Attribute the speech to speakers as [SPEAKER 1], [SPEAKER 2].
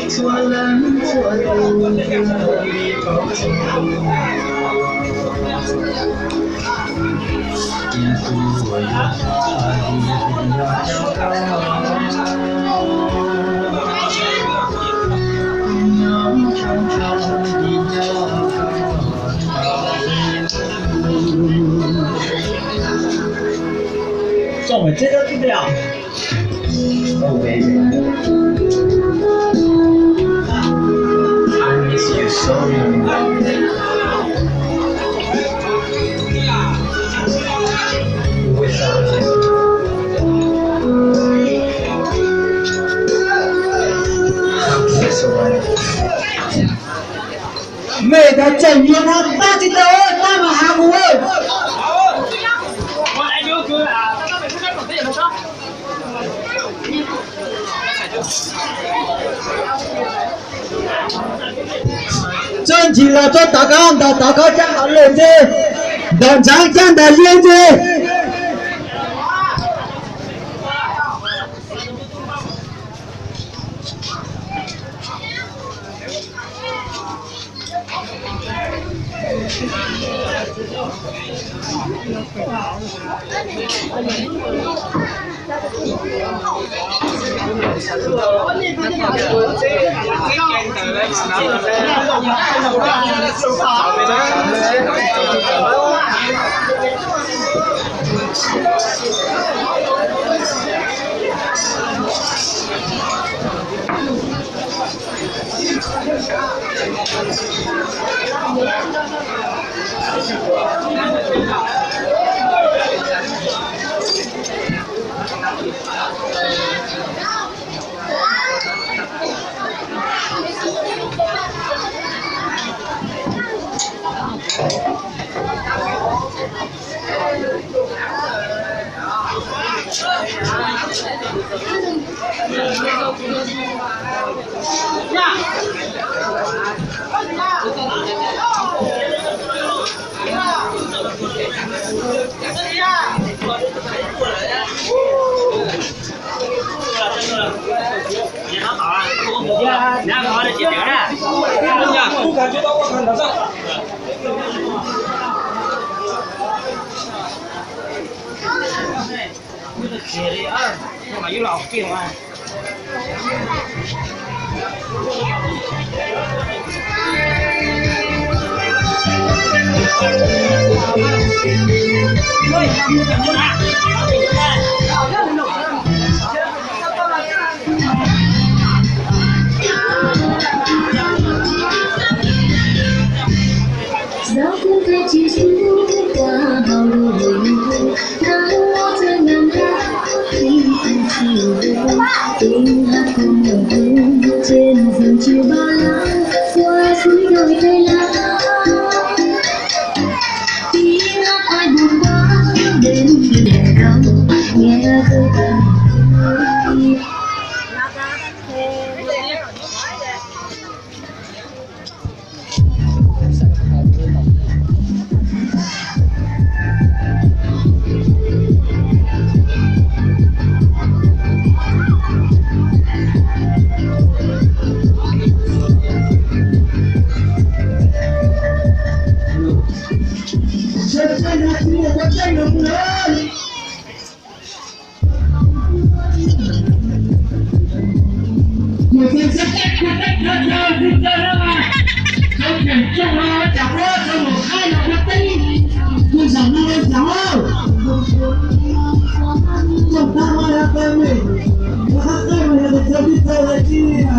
[SPEAKER 1] 做人做人的高兴，一度我要做我这个对不了。Oh baby, I miss you so much. Without you, how can I survive?
[SPEAKER 2] 妹的正月他大记得大马哈姆。
[SPEAKER 3] 我来就哥啊，他每次在准备什么？
[SPEAKER 2] 正起了做祷告的祷告站好链接，等长站的链接。
[SPEAKER 3] 你看好的姐姐呢？
[SPEAKER 1] 不感觉到我很难受。
[SPEAKER 3] 姐姐啊，我们有老病啊。
[SPEAKER 4] Gió cuốn theo chiều xuống qua bao lũ hùng nắng trên ngàn hát khi từng chiều đông tiếng hát cùng đồng hương trên rừng chiều bao la qua suối đồi cây lá tiếng hát ai buồn bã đến khi đèn đau nghe câu tình
[SPEAKER 2] Hãy subscribe cho kênh Ghiền Mì Gõ để không bỏ lỡ những video hấp dẫn.